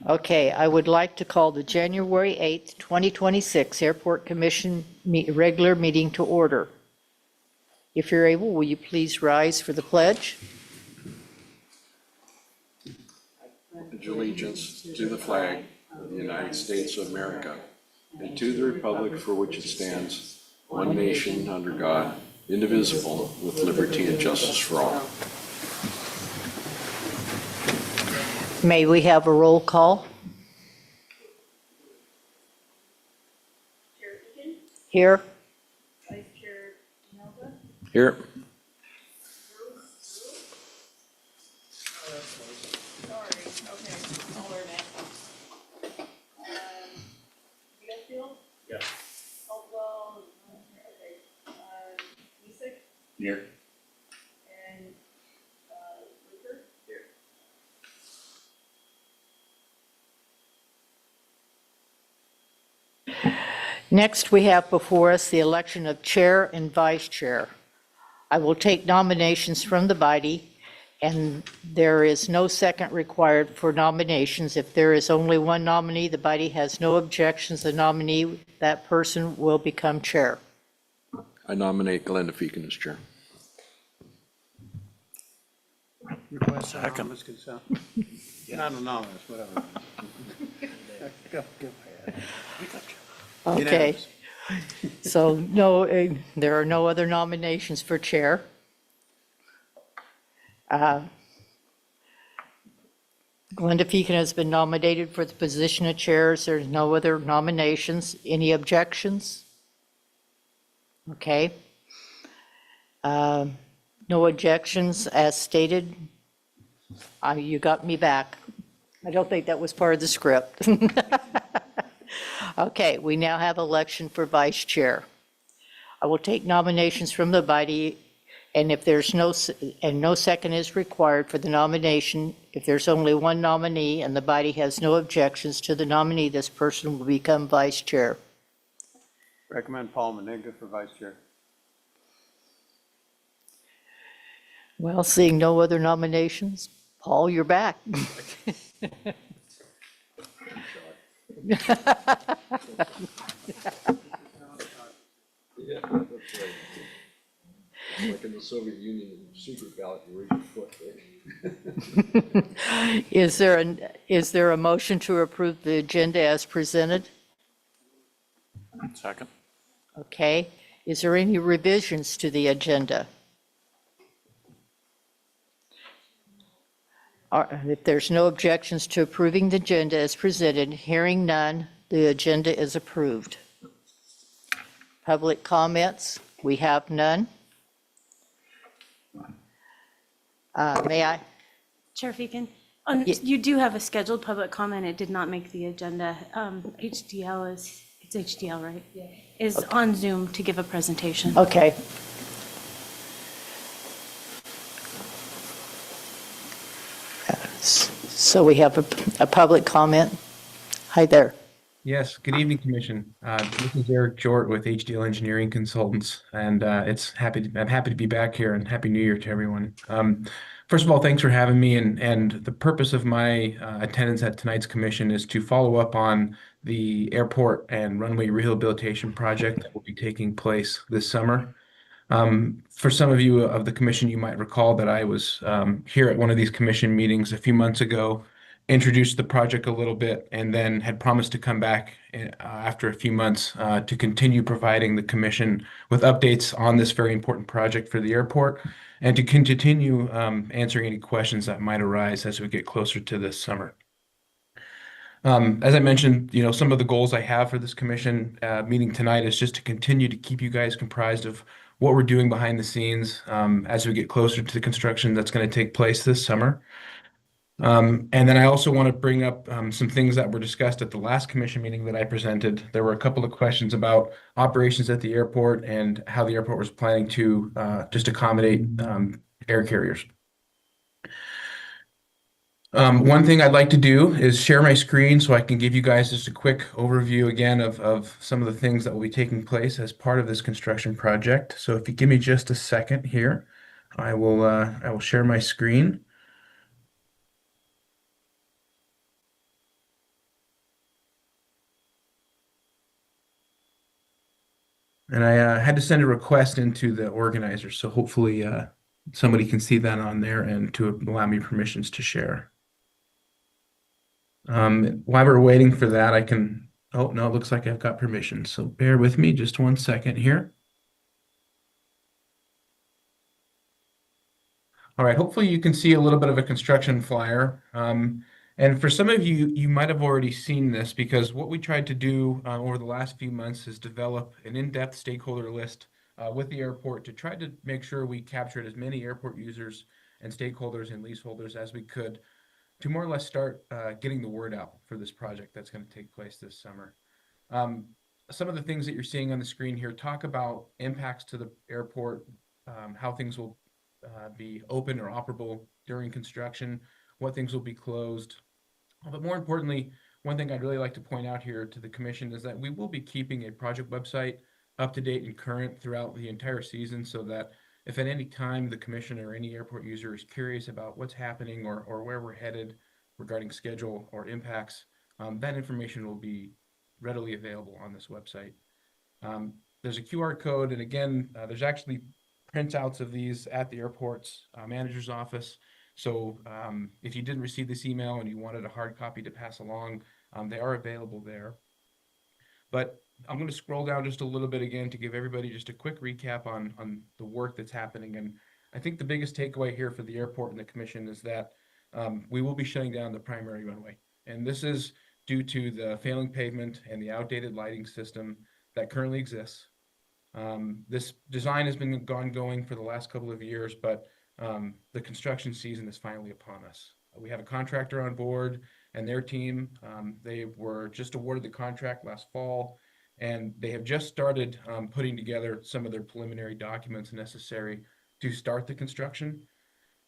Okay, I would like to call the January 8th, 2026 Airport Commission regular meeting to order. If you're able, will you please rise for the pledge? Pledge allegiance to the flag of the United States of America and to the republic for which it stands, one nation under God, indivisible, with liberty and justice for all. May we have a roll call? Chair Egan, Here. Vice Chair Nelda, Here. sorry, okay, I'll learn it. Wheelfield? Yes. Caldwell, okay, Mason Here. and, Ricker? Here. Next, we have before us the election of chair and vice chair. I will take nominations from the body, and there is no second required for nominations. If there is only one nominee, the body has no objections. The nominee, that person will become chair. I nominate Glenda Feakin as chair. Request anonymous consent. Not anonymous, whatever. Go ahead. Okay, so no, there are no other nominations for chair. Glenda Feakin has been nominated for the position of chair. There's no other nominations. Any objections? Okay. No objections as stated. You got me back. I don't think that was part of the script. Okay, we now have election for vice chair. I will take nominations from the body, and if there's no second is required for the nomination, if there's only one nominee and the body has no objections to the nominee, this person will become vice chair. Recommend Paul Menigga for vice chair. Well, seeing no other nominations, Paul, you're back. Yeah, that's right. Like in the Soviet Union, secret ballot, you raise your foot. Right? Is there a motion to approve the agenda as presented? Second. Okay. Is there any revisions to the agenda? If there's no objections to approving the agenda as presented, hearing none, the agenda is approved. Public comments, we have none. May I? Chair Feakin, Ye- you do have a scheduled public comment. It did not make the agenda. HDL it's HDL, right? Yeah. Is on Zoom to give a presentation. Okay. So we have a public comment. Hi there. Yes, good evening, Commission. This is Eric Jort with HDL Engineering Consultants, and I'm happy to be back here, and Happy New Year to everyone. First of all, thanks for having me, and the purpose of my attendance at tonight's commission is to follow up on the airport and runway rehabilitation project that will be taking place this summer. For some of you of the commission, you might recall that I was here at one of these commission meetings a few months ago, introduced the project a little bit, and then had promised to come back after a few months to continue providing the commission with updates on this very important project for the airport, and to continue answering any questions that might arise as we get closer to this summer. As I mentioned, some of the goals I have for this commission meeting tonight is just to continue to keep you guys comprised of what we're doing behind the scenes as we get closer to the construction that's going to take place this summer. And then I also want to bring up some things that were discussed at the last commission meeting that I presented. There were a couple of questions about operations at the airport and how the airport was planning to just accommodate air carriers. One thing I'd like to do is share my screen so I can give you guys just a quick overview again of some of the things that will be taking place as part of this construction project. So if you give me just a second here, I will share my screen. And I had to send a request into the organizer, so hopefully somebody can see that on there and to allow me permissions to share. While we're waiting for that, I can, oh, no, it looks like I've got permission. So bear with me just 1 second here. All right, hopefully you can see a little bit of a construction flyer. And for some of you, you might have already seen this because what we tried to do over the last few months is develop an in-depth stakeholder list with the airport to try to make sure we captured as many airport users and stakeholders and leaseholders as we could to more or less start getting the word out for this project that's going to take place this summer. Some of the things that you're seeing on the screen here talk about impacts to the airport, how things will be open or operable during construction, what things will be closed. But more importantly, one thing I'd really like to point out here to the commission is that we will be keeping a project website up to date and current throughout the entire season so that if at any time the commission or any airport user is curious about what's happening or where we're headed regarding schedule or impacts, that information will be readily available on this website. There's a QR code, and again, there's actually printouts of these at the airport's manager's office. So if you didn't receive this email and you wanted a hard copy to pass along, they are available there. But I'm going to scroll down just a little bit again to give everybody just a quick recap on the work that's happening. And I think the biggest takeaway here for the airport and the commission is that we will be shutting down the primary runway. And this is due to the failing pavement and the outdated lighting system that currently exists. This design has been ongoing for the last couple of years, but the construction season is finally upon us. We have a contractor on board and their team. They were just awarded the contract last fall, and they have just started putting together some of their preliminary documents necessary to start the construction.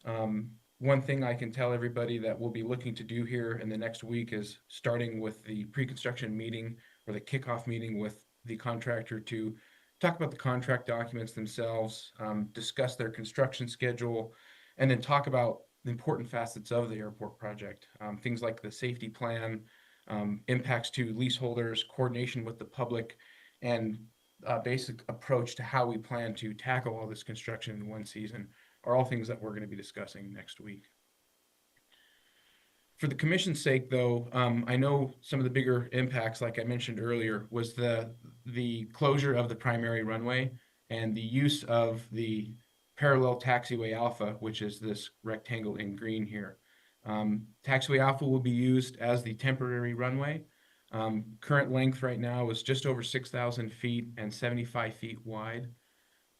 One thing I can tell everybody that we'll be looking to do here in the next week is starting with the pre-construction meeting or the kickoff meeting with the contractor to talk about the contract documents themselves, discuss their construction schedule, and then talk about the important facets of the airport project. Things like the safety plan, impacts to leaseholders, coordination with the public, and a basic approach to how we plan to tackle all this construction in one season are all things that we're going to be discussing next week. For the commission's sake, though, I know some of the bigger impacts, like I mentioned earlier, was the closure of the primary runway and the use of the parallel taxiway alpha, which is this rectangle in green here. Taxiway alpha will be used as the temporary runway. Current length right now is just over 6,000 feet and 75 feet wide.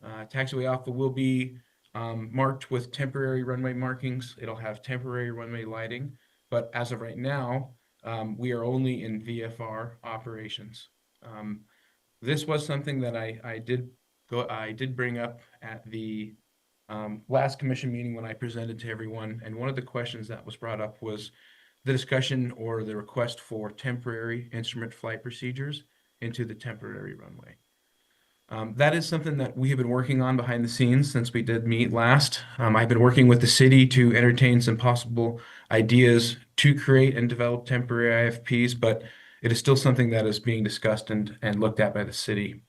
Taxiway alpha will be marked with temporary runway markings. It'll have temporary runway lighting. But as of right now, we are only in VFR operations. This was something that I did bring up at the last commission meeting when I presented to everyone. And one of the questions that was brought up was the discussion or the request for temporary instrument flight procedures into the temporary runway. That is something that we have been working on behind the scenes since we did meet last. I've been working with the city to entertain some possible ideas to create and develop temporary IFPs, but it is still something that is being discussed and looked at by the city.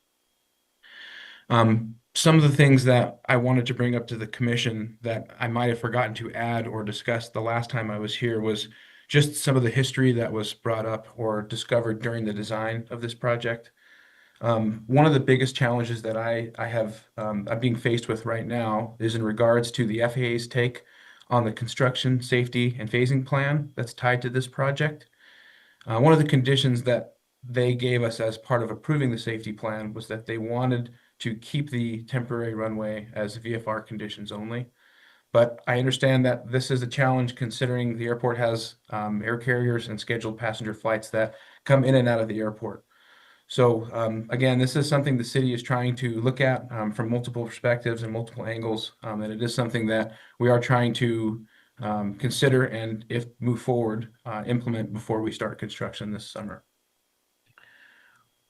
Some of the things that I wanted to bring up to the commission that I might have forgotten to add or discuss the last time I was here was just some of the history that was brought up or discovered during the design of this project. One of the biggest challenges that I'm being faced with right now is in regards to the FAA's take on the construction, safety, and phasing plan that's tied to this project. One of the conditions that they gave us as part of approving the safety plan was that they wanted to keep the temporary runway as VFR conditions only. But I understand that this is a challenge considering the airport has air carriers and scheduled passenger flights that come in and out of the airport. So again, this is something the city is trying to look at from multiple perspectives and multiple angles, and it is something that we are trying to consider and, if move forward, implement before we start construction this summer.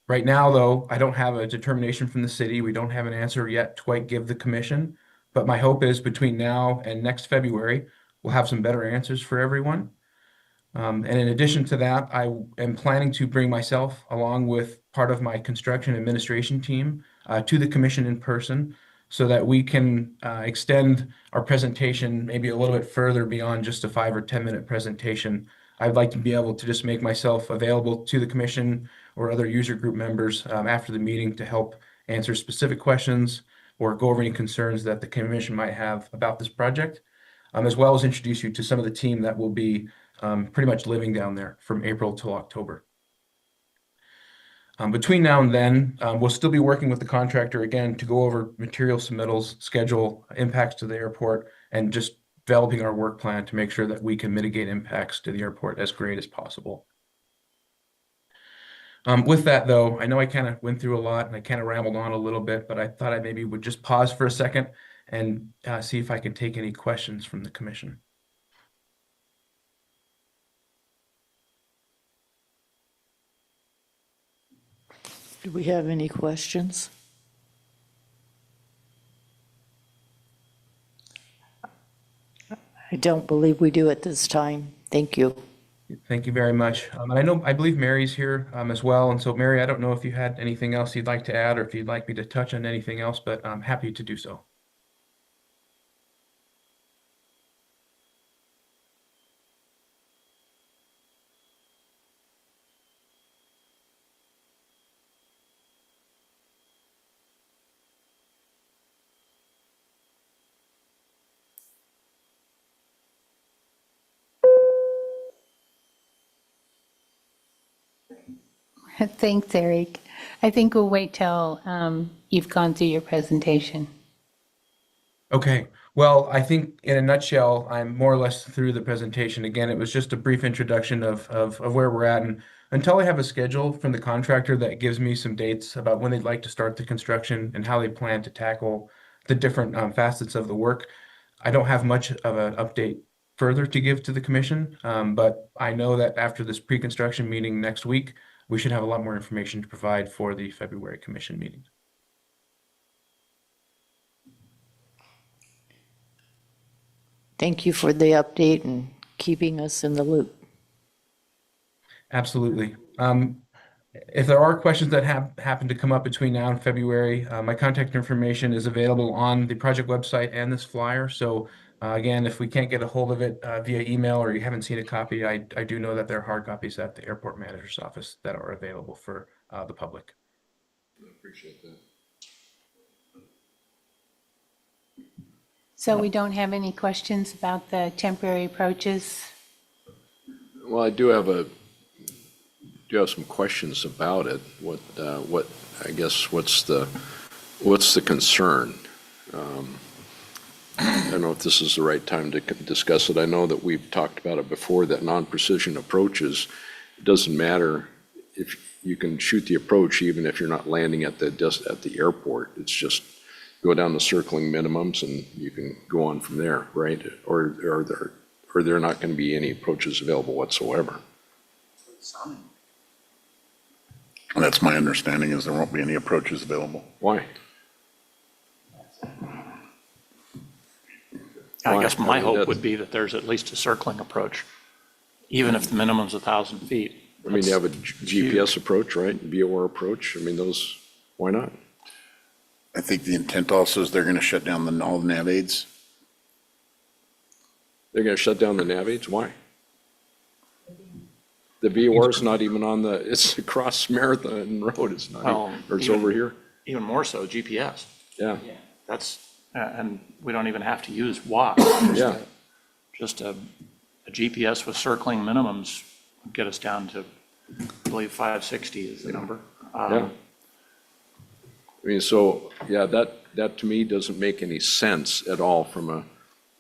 Right now, though, I don't have a determination from the city. We don't have an answer yet to quite give the commission, but my hope is between now and next February, we'll have some better answers for everyone. And in addition to that, I am planning to bring myself along with part of my construction administration team to the commission in person so that we can extend our presentation maybe a little bit further beyond just a 5 or 10-minute presentation. I'd like to be able to just make myself available to the commission or other user group members after the meeting to help answer specific questions or go over any concerns that the commission might have about this project, as well as introduce you to some of the team that will be pretty much living down there from April till October. Between now and then, we'll still be working with the contractor again to go over material submittals, schedule impacts to the airport, and just developing our work plan to make sure that we can mitigate impacts to the airport as great as possible. With that, though, I know I kind of went through a lot and I kind of rambled on a little bit, but I thought I maybe would just pause for a second and see if I can take any questions from the commission. Do we have any questions? I don't believe we do at this time. Thank you. Thank you very much. And I believe Mary's here as well. And so, Mary, I don't know if you had anything else you'd like to add or if you'd like me to touch on anything else, but I'm happy to do so. Thanks, Eric. I think we'll wait till you've gone through your presentation. Okay. Well, I think in a nutshell, I'm more or less through the presentation. Again, it was just a brief introduction of where we're at. And until I have a schedule from the contractor that gives me some dates about when they'd like to start the construction and how they plan to tackle the different facets of the work, I don't have much of an update further to give to the commission. But I know that after this pre-construction meeting next week, we should have a lot more information to provide for the February commission meeting. Thank you for the update and keeping us in the loop. Absolutely. If there are questions that happen to come up between now and February, my contact information is available on the project website and this flyer. So again, if we can't get a hold of it via email or you haven't seen a copy, I do know that there are hard copies at the airport manager's office that are available for the public. I appreciate that. So we don't have any questions about the temporary approaches? Well, I do have some questions about it. I guess what's the concern? I don't know if this is the right time to discuss it. I know that we've talked about it before, that non-precision approaches, it doesn't matter if you can shoot the approach even if you're not landing at the airport. It's just go down the circling minimums and you can go on from there, right? Or are there not going to be any approaches available whatsoever? That's my understanding, is there won't be any approaches available. Why? I guess my Why? hope would be that there's at least a circling approach, even if the minimum's 1,000 feet. I mean, you have a GPS approach, right? VOR approach. I mean, those, why not? I think the intent also is they're going to shut down all the nav aids. They're going to shut down the nav aids? Why? The VOR is not even on it's across Marathon Road. It's not, or it's over here. Even more so, GPS. Yeah, That's, and we don't even have to use WAP. yeah. Just a GPS with circling minimums would get us down to, I believe, 560 is the number. Yeah. I mean, so, yeah, that to me doesn't make any sense at all from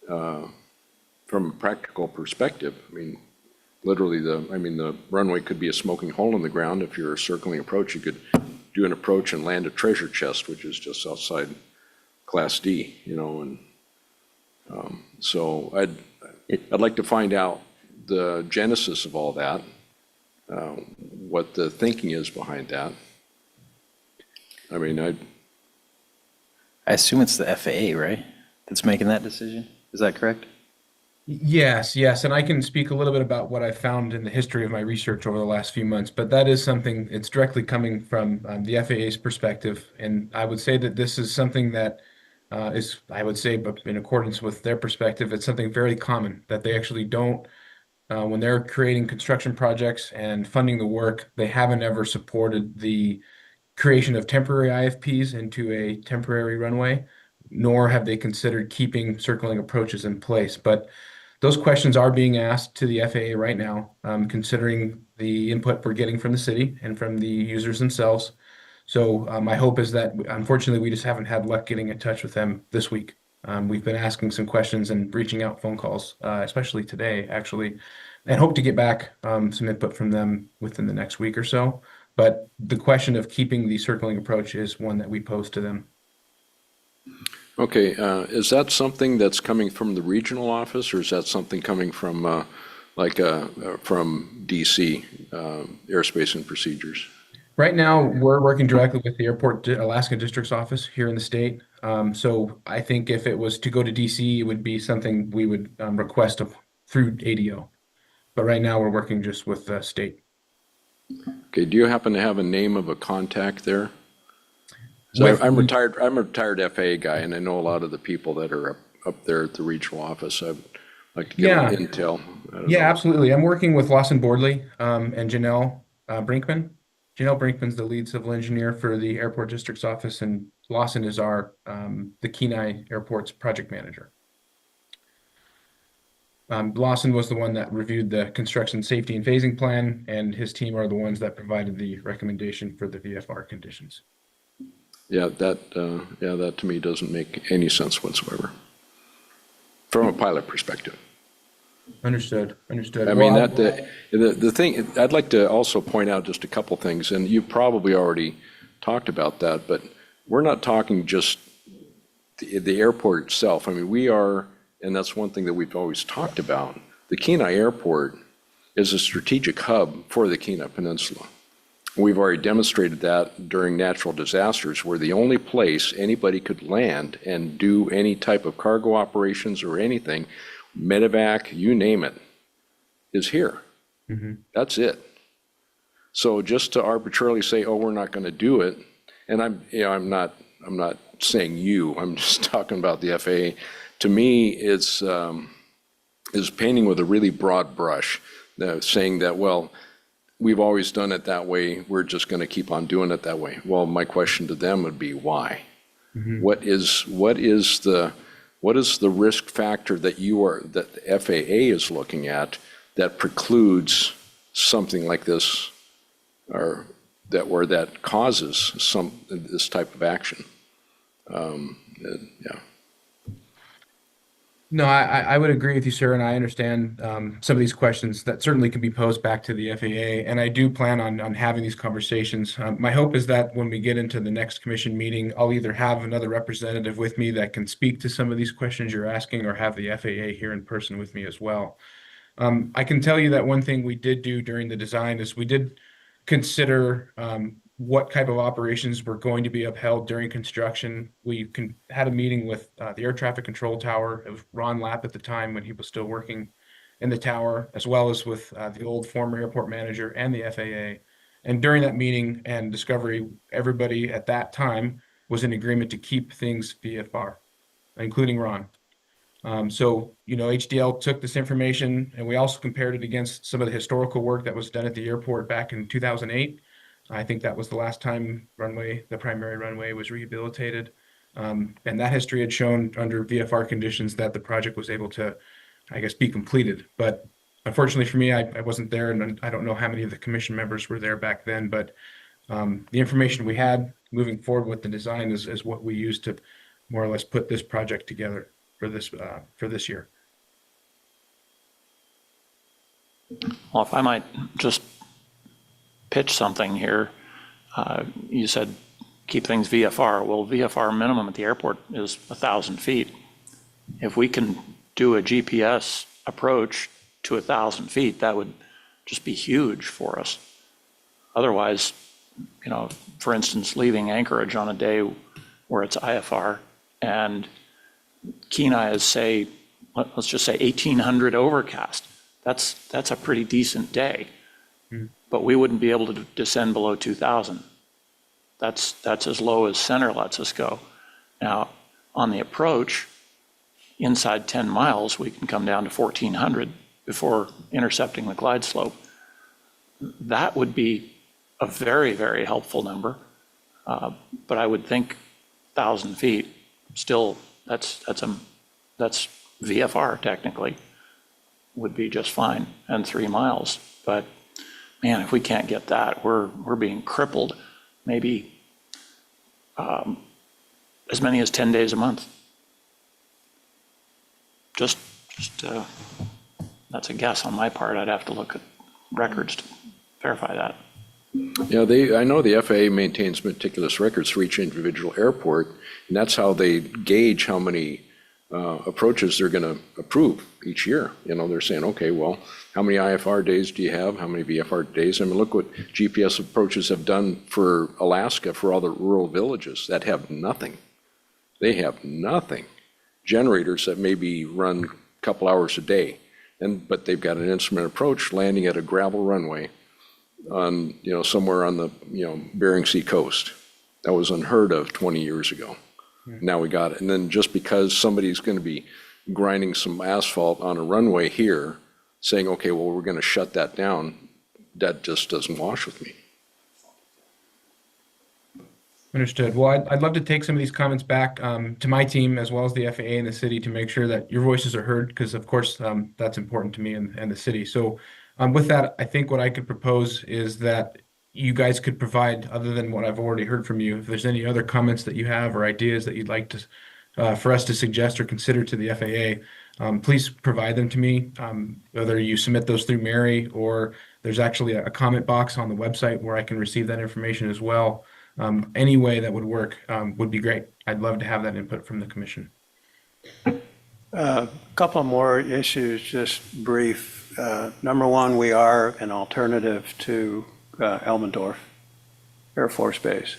a practical perspective. I mean, literally the runway could be a smoking hole in the ground. If you're a circling approach, you could do an approach and land a treasure chest, which is just outside Class D, and so I'd like to find out the genesis of all that, what the thinking is behind that. I mean, I assume it's the FAA, right? That's making that decision. Is that correct? Yes, yes, and I can speak a little bit about what I found in the history of my research over the last few months, but that is something, it's directly coming from the FAA's perspective, and I would say that this is something that is, I would say, but in accordance with their perspective, it's something very common, that they actually don't, when they're creating construction projects and funding the work, they haven't ever supported the creation of temporary IFPs into a temporary runway, nor have they considered keeping circling approaches in place. But those questions are being asked to the FAA right now, considering the input we're getting from the city and from the users themselves. So my hope is that, unfortunately, we just haven't had luck getting in touch with them this week. We've been asking some questions and reaching out phone calls, especially today, actually, and hope to get back some input from them within the next week or so. But the question of keeping the circling approach is one that we pose to them. Okay, is that something that's coming from the regional office, or is that something coming from, from DC, Airspace and Procedures? Right now, we're working directly with the Alaska District's office here in the state. So I think if it was to go to DC, it would be something we would request through ADO. But right now, we're working just with the state. Okay, do you happen to have a name of a contact there? So I'm retired FAA guy, and I know a lot of the people that are up there at the regional office. I'd like to get intel. Yeah, absolutely. I'm working with Lawson Boardley and Janelle Brinkman. Janelle Brinkman's the lead civil engineer for the airport district's office, and Lawson is the Kenai Airport's project manager. Lawson was the one that reviewed the construction safety and phasing plan, and his team are the ones that provided the recommendation for the VFR conditions. Yeah, that to me doesn't make any sense whatsoever from a pilot perspective. Understood. I mean, the thing, I'd like to also point out just a couple things, and you probably already talked about that, but we're not talking just the airport itself. I mean, we are, and that's one thing that we've always talked about. The Kenai Airport is a strategic hub for the Kenai Peninsula. We've already demonstrated that during natural disasters. We're the only place anybody could land and do any type of cargo operations or anything, medevac, you name it, is here. Mm-hmm. That's it. So just to arbitrarily say, oh, we're not going to do it, and I'm not saying you, I'm just talking about the FAA. To me, it's painting with a really broad brush, saying that, well, we've always done it that way, we're just going to keep on doing it that way. Well, my question to them would be why? Mm-hmm. What is the risk factor that the FAA is looking at that precludes something like this, or that causes this type of action? Yeah. No, I would agree with you, sir, and I understand some of these questions that certainly can be posed back to the FAA, and I do plan on having these conversations. My hope is that when we get into the next commission meeting, I'll either have another representative with me that can speak to some of these questions you're asking, or have the FAA here in person with me as well. I can tell you that one thing we did do during the design is we did consider what type of operations were going to be upheld during construction. We had a meeting with the air traffic control tower of Ron Lapp at the time when he was still working in the tower, as well as with the old former airport manager and the FAA. And during that meeting and discovery, everybody at that time was in agreement to keep things VFR, including Ron. So, HDL took this information, and we also compared it against some of the historical work that was done at the airport back in 2008. I think that was the last time the primary runway was rehabilitated. And that history had shown under VFR conditions that the project was able to, I guess, be completed. But unfortunately for me, I wasn't there, and I don't know how many of the commission members were there back then. But the information we had moving forward with the design is what we used to more or less put this project together for this year. Well, if I might just pitch something here. You said keep things VFR. Well, VFR minimum at the airport is 1,000 feet. If we can do a GPS approach to 1,000 feet, that would just be huge for us. Otherwise, for instance, leaving Anchorage on a day where it's IFR and Kenai is, say, let's just say 1,800 overcast. That's a pretty decent day. But we wouldn't be able to descend below 2,000. That's as low as center lets us go. Now, on the approach, inside 10 miles, we can come down to 1,400 before intercepting the glide slope. That would be a very, very helpful number. But I would think 1,000 feet, still, that's VFR technically, would be just fine, and 3 miles. But man, if we can't get that, we're being crippled, maybe as many as 10 days a month. Just that's a guess on my part. I'd have to look at records to verify that. I know the FAA maintains meticulous records for each individual airport, and that's how they gauge how many approaches they're going to approve each year. They're saying, okay, well, how many IFR days do you have? How many VFR days? I mean, look what GPS approaches have done for Alaska for all the rural villages that have nothing. They have nothing. Generators that maybe run a couple hours a day, but they've got an instrument approach landing at a gravel runway on, somewhere on the, Bering Sea coast. That was unheard of 20 years ago. Now we got it. And then just because somebody's going to be grinding some asphalt on a runway here, saying, okay, well, we're going to shut that down, that just doesn't wash with me. Understood. Well, I'd love to take some of these comments back to my team as well as the FAA and the city to make sure that your voices are heard, because of course that's important to me and the city. So with that, I think what I could propose is that you guys could provide, other than what I've already heard from you, if there's any other comments that you have or ideas that you'd like to for us to suggest or consider to the FAA, please provide them to me. Whether you submit those through Mary or there's actually a comment box on the website where I can receive that information as well. Any way that would work would be great. I'd love to have that input from the commission. Couple more issues, just brief. Number one, we are an alternative to Elmendorf Air Force Base.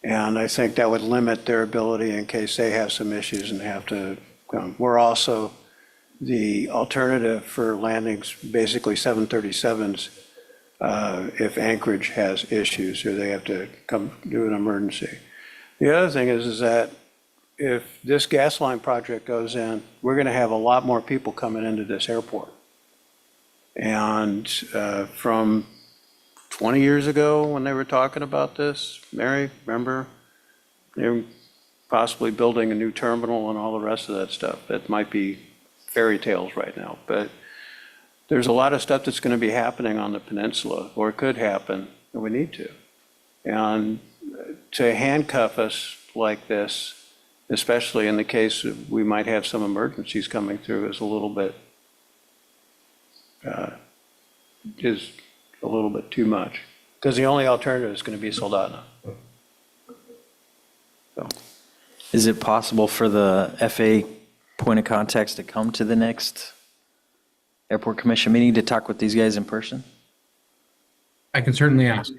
And I think that would limit their ability in case they have some issues and have to come. We're also the alternative for landings, basically 737s, if Anchorage has issues or they have to come do an emergency. The other thing is that if this gas line project goes in, we're going to have a lot more people coming into this airport. And from 20 years ago when they were talking about this, Mary, remember? They were possibly building a new terminal and all the rest of that stuff. That might be fairy tales right now, but there's a lot of stuff that's going to be happening on the peninsula, or could happen, and we need to. And to handcuff us like this, especially in the case of we might have some emergencies coming through, is a little bit too much. Because the only alternative is going to be Soldotna. So. Is it possible for the FAA point of contacts to come to the next airport commission meeting to talk with these guys in person? I can certainly ask.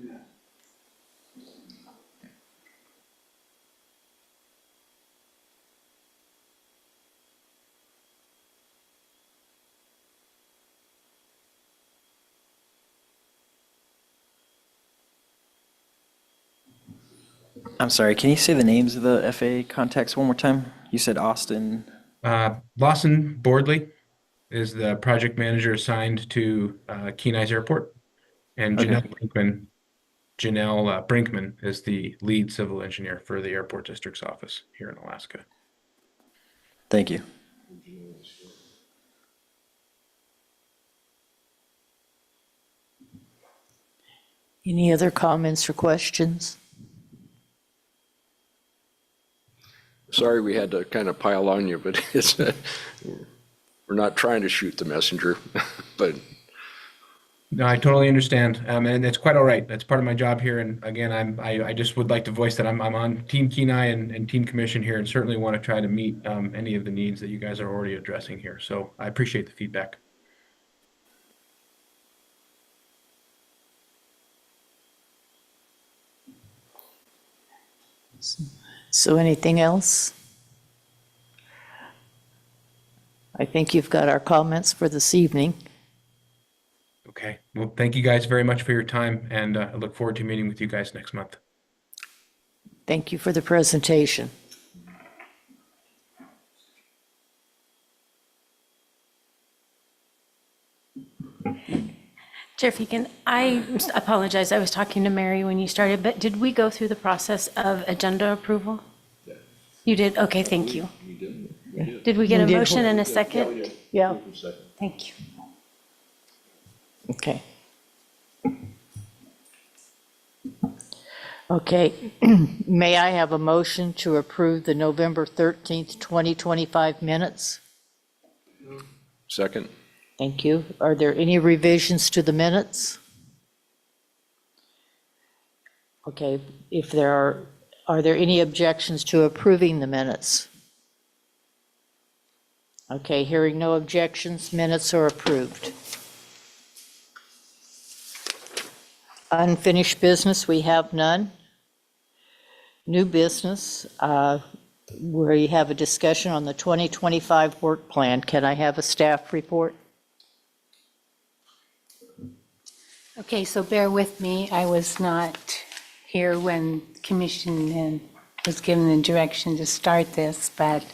I'm sorry, can you say the names of the FAA contacts one more time? You said Austin. Lawson Boardley is the project manager assigned to Kenai Airport, and Okay. Janelle Brinkman is the lead civil engineer for the airport district's office here in Alaska. Thank you. Any other comments or questions? Sorry we had to kind of pile on you, but we're not trying to shoot the messenger, but No, I totally understand, and it's quite all right. That's part of my job here. And again, I just would like to voice that I'm on Team Kenai and Team Commission here, and certainly want to try to meet any of the needs that you guys are already addressing here. So I appreciate the feedback. So anything else? I think you've got our comments for this evening. Okay, well, thank you guys very much for your time, and I look forward to meeting with you guys next month. Thank you for the presentation. Chair Fegan, I apologize, I was talking to Mary when you started, but did we go through the process of agenda approval? You did? Okay, thank you. Did we get a We did. motion and a second? Yeah, Thank you. okay. Okay, may I have a motion to approve the November 13th, 2025 minutes? Second? Thank you. Are there any revisions to the minutes? Okay, if there are there any objections to approving the minutes? Okay, hearing no objections, minutes are approved. Unfinished business, we have none. New business, we have a discussion on the 2025 work plan. Can I have a staff report? Okay, so bear with me. I was not here when commission was given the direction to start this, but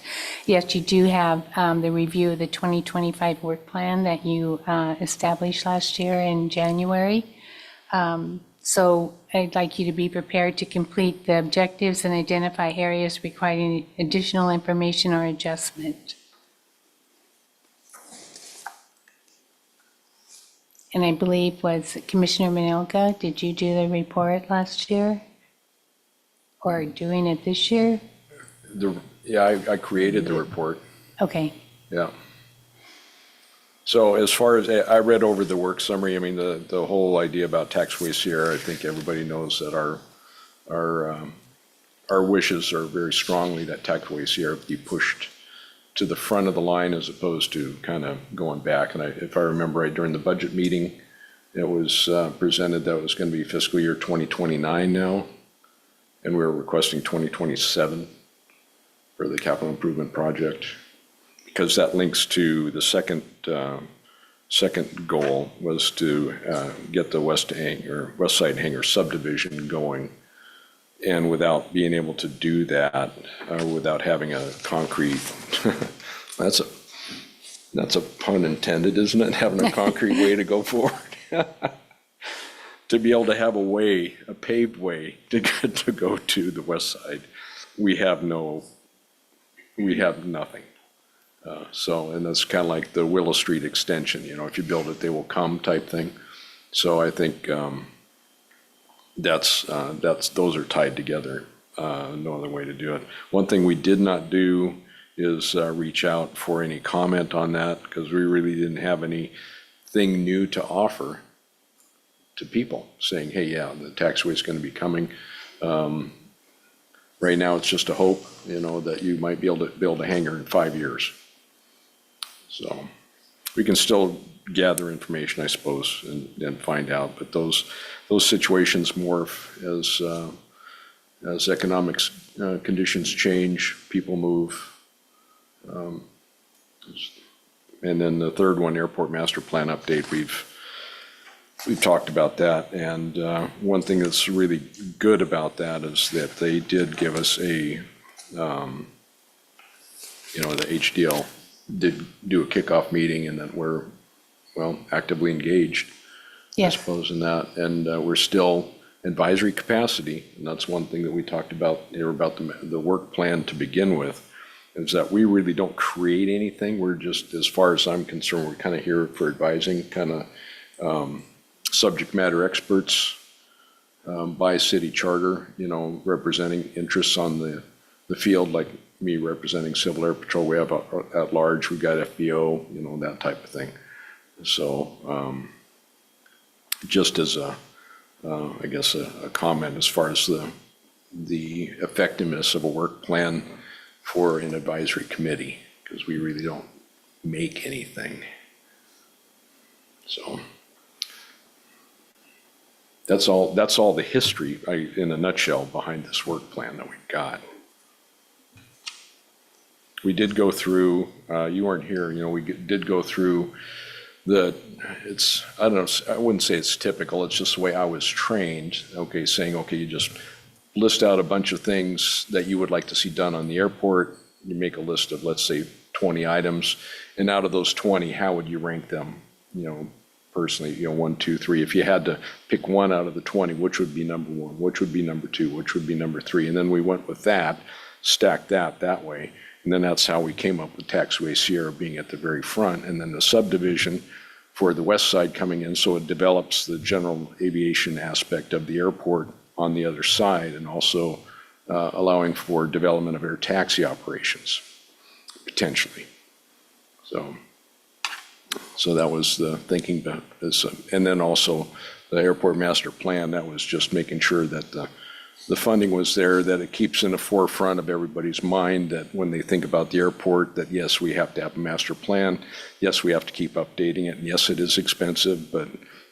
yes, you do have the review of the 2025 work plan that you established last year in January. So I'd like you to be prepared to complete the objectives and identify areas requiring additional information or adjustment. And I believe was Commissioner Manilka, did you do the report last year? Or doing it this year? Yeah, I created the report, Okay, yeah. So as far as, I read over the work summary, I mean, the whole idea about Taxway Sierra, I think everybody knows that our wishes are very strongly that Taxway Sierra be pushed to the front of the line as opposed to kind of going back. And if I remember right, during the budget meeting, it was presented that it was going to be fiscal year 2029 now, and we were requesting 2027 for the capital improvement project, because that links to the second goal was to get the West Side Hangar subdivision going. And without being able to do that, without having a concrete, that's a pun intended, isn't it? Having a concrete way to go forward. To be able to have a paved way to go to the west side, we have nothing. And that's kind of like the Willow Street extension, if you build it, they will come type thing. So I think those are tied together, no other way to do it. One thing we did not do is reach out for any comment on that, because we really didn't have anything new to offer to people, saying, hey, yeah, the taxway is going to be coming. Right now, it's just a hope, that you might be able to build a hangar in 5 years. So we can still gather information, I suppose, and find out, but those situations morph as economic conditions change, people move. And then the third one, airport master plan update, we've talked about that, and one thing that's really good about that is that they did give us the HDL did do a kickoff meeting, and that we're, actively engaged, yes. I suppose, in that. And we're still advisory capacity, and that's one thing that we talked about here about the work plan to begin with, is that we really don't create anything. We're just, as far as I'm concerned, we're kind of here for advising, kind of subject matter experts by city charter, representing interests on the field, like me representing Civil Air Patrol. We have at large, we've got FBO, that type of thing. So just as I guess a comment as far as the effectiveness of a work plan for an advisory committee, because we really don't make anything. So that's all the history, in a nutshell, behind this work plan that we've got. we did go through, you weren't here, we did go through I don't know, I wouldn't say it's typical, it's just the way I was trained, okay, saying, okay, you just list out a bunch of things that you would like to see done on the airport. You make a list of, let's say, 20 items, and out of those 20, how would you rank them, personally, 1, 2, 3. If you had to pick one out of the 20, which would be number one, which would be number two, which would be number three? And then we went with that, stacked that way. And then that's how we came up with Taxiway Sierra being at the very front, and then the subdivision for the west side coming in, so it develops the general aviation aspect of the airport on the other side, and also allowing for development of air taxi operations, potentially. So that was the thinking, and then also the airport master plan, that was just making sure that the funding was there, that it keeps in the forefront of everybody's mind, that when they think about the airport, that yes, we have to have a master plan, yes, we have to keep updating it, and yes, it is expensive, but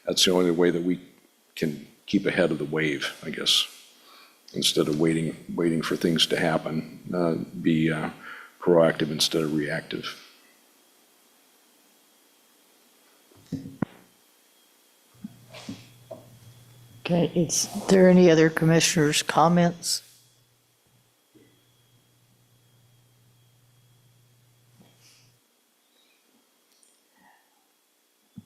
that's the only way that we can keep ahead of the wave, I guess, instead of waiting for things to happen, be proactive instead of reactive. Okay, is there any other commissioners' comments?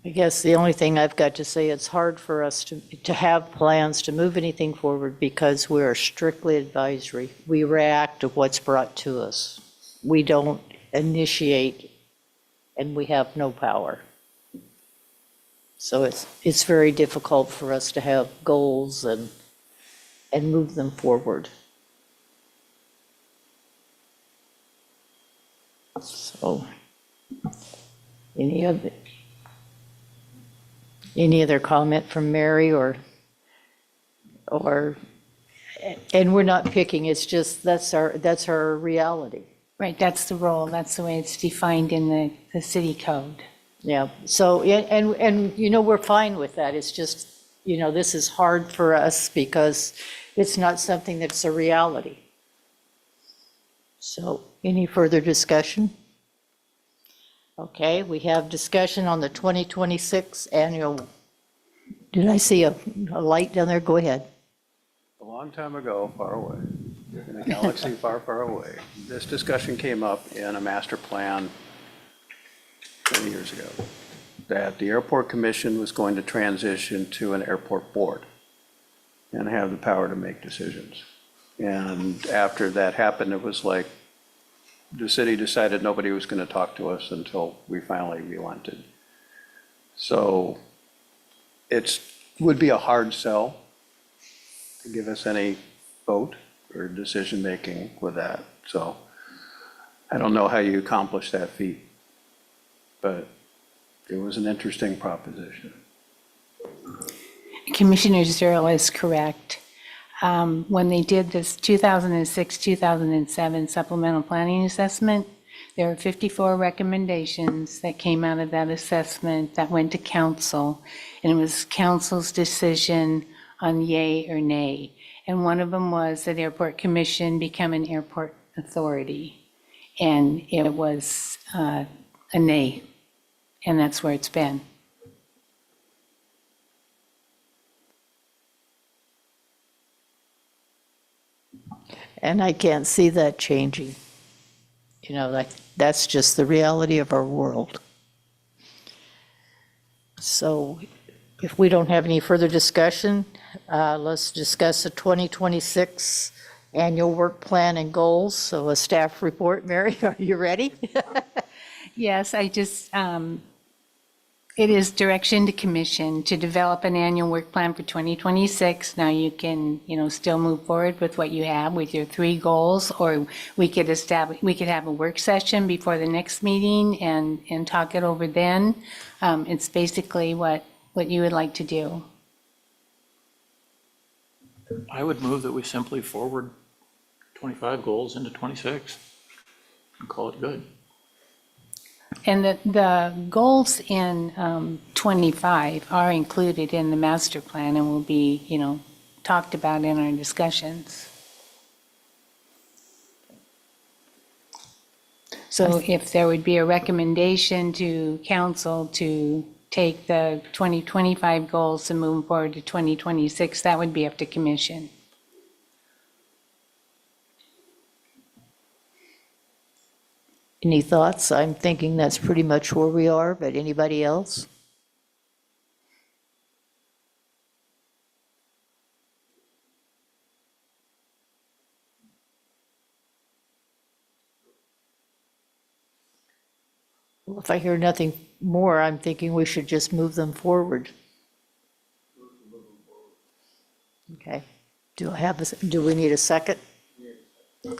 I guess the only thing I've got to say, it's hard for us to have plans to move anything forward because we are strictly advisory. We react to what's brought to us. We don't initiate, and we have no power. So it's very difficult for us to have goals and move them forward. So, any other comment from Mary or, and we're not picking, it's just, that's our reality. Right, that's the role, that's the way it's defined in the city code. Yeah, so, and we're fine with that. It's just, this is hard for us because it's not something that's a reality. So, any further discussion? Okay, we have discussion on the 2026 annual. Did I see a light down there? Go ahead. A long time ago, far away, in a galaxy far, far away, this discussion came up in a master plan 20 years ago, that the airport commission was going to transition to an airport board and have the power to make decisions. And after that happened, it was like the city decided nobody was going to talk to us until we finally relented. So would be a hard sell to give us any vote or decision-making with that. So I don't know how you accomplish that feat, but it was an interesting proposition. Commissioner Zerl is correct. When they did this 2006-2007 supplemental planning assessment, there were 54 recommendations that came out of that assessment that went to council, and it was council's decision on yay or nay. And one of them was that Airport Commission become an airport authority, and it was a nay, and that's where it's been. And I can't see that changing. That's just the reality of our world. So if we don't have any further discussion, let's discuss the 2026 annual work plan and goals. So a staff report, Mary, are you ready? Yes, it is direction to commission to develop an annual work plan for 2026. Now you can, still move forward with what you have with your 3 goals, or we could have a work session before the next meeting and talk it over then. It's basically what you would like to do. I would move that we simply forward 25 goals into 26 and call it good. And the goals in 25 are included in the master plan and will be, talked about in our discussions. So if there would be a recommendation to council to take the 2025 goals and move forward to 2026, that would be up to commission. Any thoughts? I'm thinking that's pretty much where we are, but anybody else? Well, if I hear nothing more, I'm thinking we should just move them forward. Okay. Do we need a second?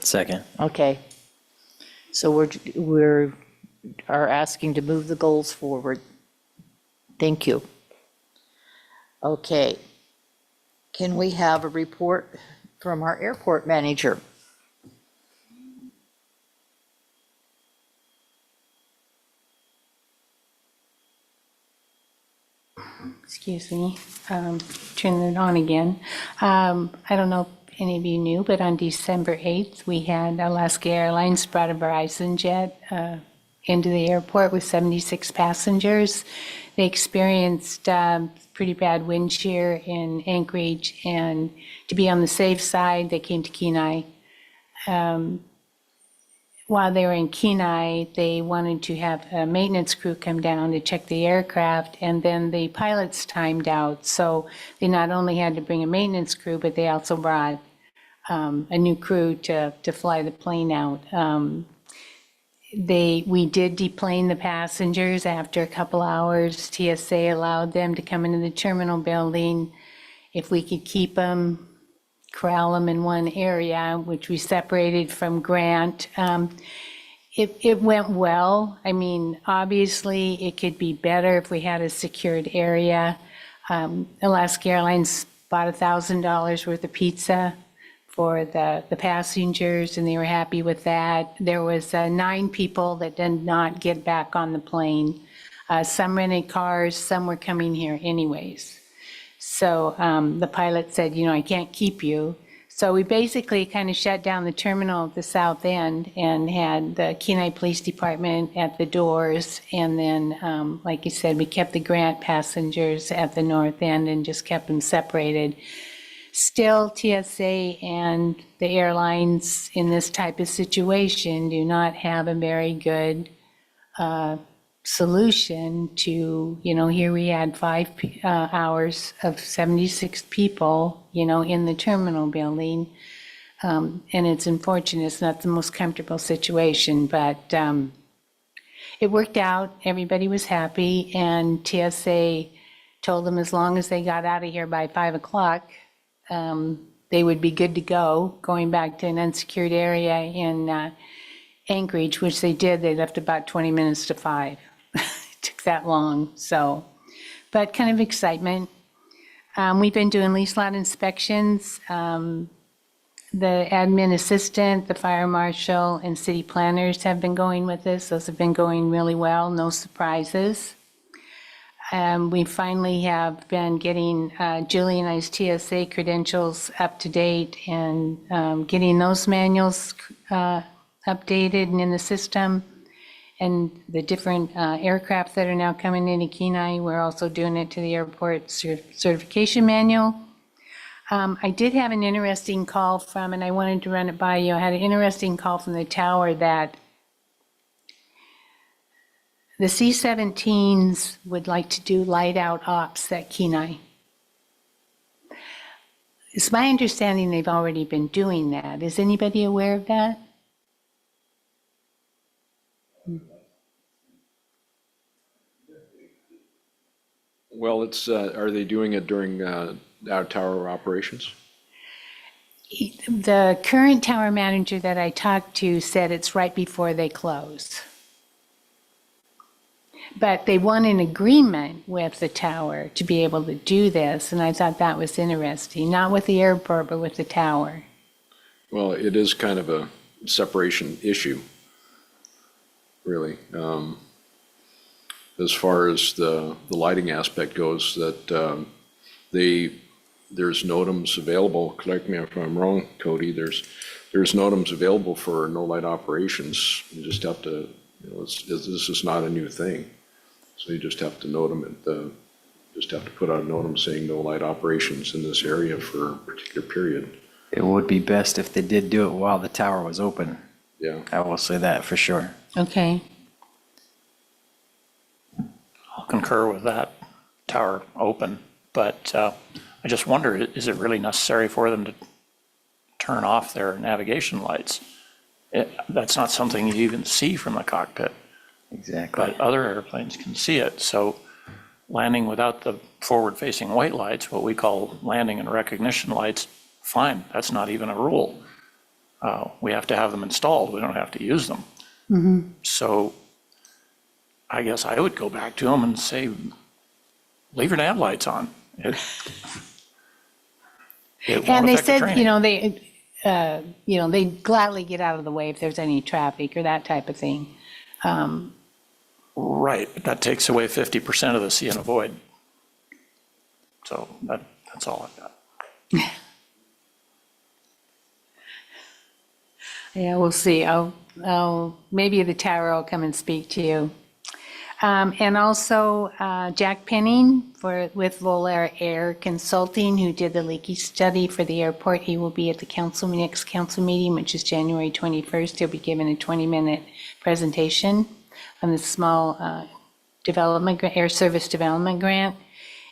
Second. Okay. So we're are asking to move the goals forward. Thank you. Okay. Can we have a report from our airport manager? Excuse me, turn it on again. I don't know if any of you knew, but on December 8th, we had Alaska Airlines brought a Verizon jet into the airport with 76 passengers. They experienced pretty bad wind shear in Anchorage, and to be on the safe side, they came to Kenai. While they were in Kenai, they wanted to have a maintenance crew come down to check the aircraft, and then the pilots timed out. So they not only had to bring a maintenance crew, but they also brought a new crew to fly the plane out. We did deplane the passengers after a couple hours. TSA allowed them to come into the terminal building. If we could keep them, corral them in one area, which we separated from Grant. It went well. I mean, obviously, it could be better if we had a secured area. Alaska Airlines bought $1,000 worth of pizza for the passengers, and they were happy with that. There was 9 people that did not get back on the plane. Some rented cars, some were coming here anyways. So the pilot said, I can't keep you. So we basically kind of shut down the terminal at the south end and had the Kenai Police Department at the doors. And then, like you said, we kept the Grant passengers at the north end and just kept them separated. Still, TSA and the airlines in this type of situation do not have a very good solution to, here we had 5 hours of 76 people, in the terminal building. And it's unfortunate, it's not the most comfortable situation, but it worked out. Everybody was happy, and TSA told them as long as they got out of here by 5 o'clock, they would be good to go, going back to an unsecured area in Anchorage, which they did. They left about 20 minutes to 5. It took that long, but kind of excitement. We've been doing lease lot inspections. The admin assistant, the fire marshal, and city planners have been going with us. Those have been going really well, no surprises. We finally have been getting Julie and I's TSA credentials up to date and getting those manuals updated and in the system. And the different aircraft that are now coming into Kenai, we're also doing it to the airport certification manual. I did have an interesting call from, and I wanted to run it by you, I had an interesting call from the tower that the C-17s would like to do light-out ops at Kenai. It's my understanding they've already been doing that. Is anybody aware of that? Well, are they doing it during our tower operations? The current tower manager that I talked to said it's right before they close. But they want an agreement with the tower to be able to do this, and I thought that was interesting, not with the airport, but with the tower. Well, it is kind of a separation issue, really. As far as the lighting aspect goes, that there's NOTAMs available. Correct me if I'm wrong, Cody. There's there's NOTAMs available for no light operations. You just have to, this is not a new thing. So you just have to note them just have to put out a NOTAM saying no light operations in this area for a particular period. It would be best if they did do it while the tower was open. Yeah. I will say that for sure. Okay. I'll concur with that, tower open, but I just wonder, is it really necessary for them to turn off their navigation lights? That's not something you even see from the cockpit, Exactly. but other airplanes can see it. So landing without the forward-facing white lights, what we call landing and recognition lights, fine, that's not even a rule. We have to have them installed, we don't have to use them. So I guess I would go back to them and say, leave your nav lights on. It won't And they affect the said, training. they gladly get out of the way if there's any traffic or that type of thing. Right, but that takes away 50% of the see and avoid. So that's all I've got. Yeah, we'll see. Maybe the tower will come and speak to you. And also Jack Penning with Volair Air Consulting, who did the leakage study for the airport. He will be at the next council meeting, which is January 21st. He'll be giving a 20-minute presentation on the small air service development grant.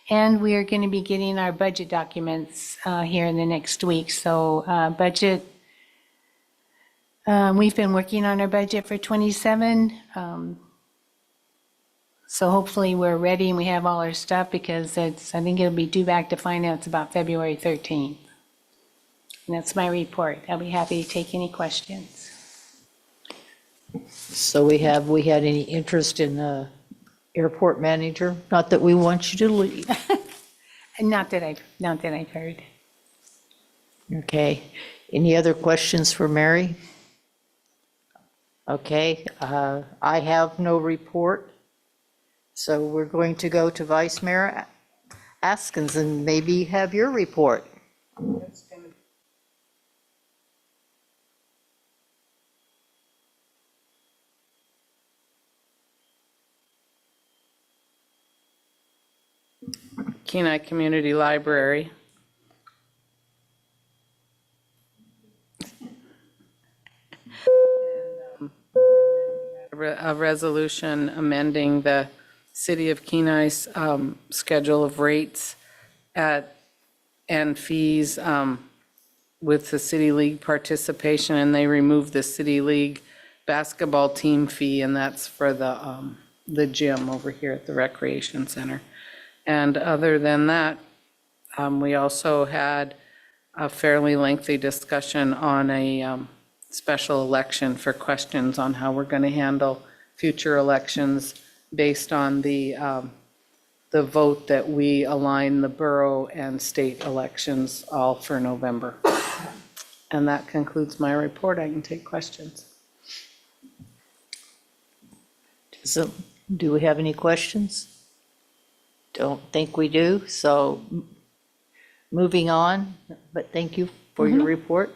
And we are going to be getting our budget documents here in the next week. So budget, we've been working on our budget for 27. So hopefully we're ready and we have all our stuff, because I think it'll be due back to finance about February 13th. And that's my report. I'll be happy to take any questions. So we had any interest in the airport manager? Not that we want you to leave. And not that I've heard. Okay. Any other questions for Mary? Okay, I have no report. So we're going to go to Vice Mayor Askins and maybe have your report. Kenai Community Library. A resolution amending the City of Kenai's schedule of rates and fees with the City League participation, and they removed the City League basketball team fee, and that's for the gym over here at the Recreation Center. And other than that, we also had a fairly lengthy discussion on a special election for questions on how we're going to handle future elections based on the vote that we align the borough and state elections all for November. And that concludes my report. I can take questions. So, do we have any questions? Don't think we do, so moving on, but thank you for your report.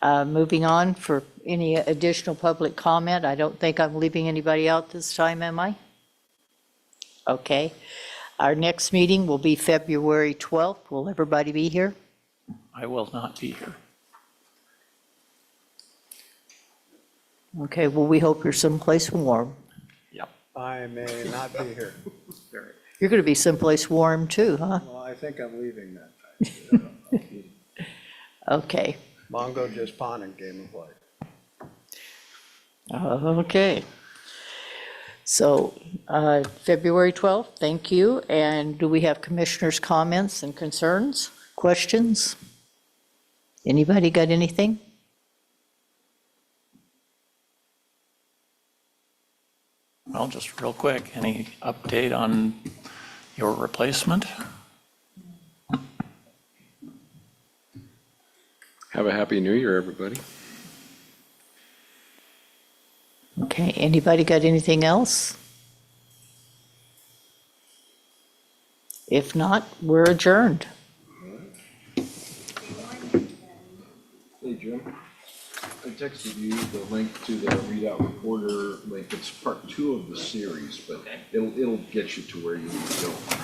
Moving on, for any additional public comment, I don't think I'm leaving anybody out this time, am I? Okay. Our next meeting will be February 12th. Will everybody be here? I will not be here. Okay, well, we hope you're someplace warm. Yep. I may not be here. You're going to be someplace warm too, huh? Well, I think I'm leaving that time. Okay. Mongo just pawned in Game of Life. Okay. So, February 12th, thank you. And do we have commissioners' comments and concerns, questions? Anybody got anything? Well, just real quick, any update on your replacement? Have a happy new year, everybody. Okay, anybody got anything else? If not, we're adjourned. Hey, Joe. Jim. I texted you the link to the readout recorder link. It's part 2 of the series, but it'll get you to where you need to go.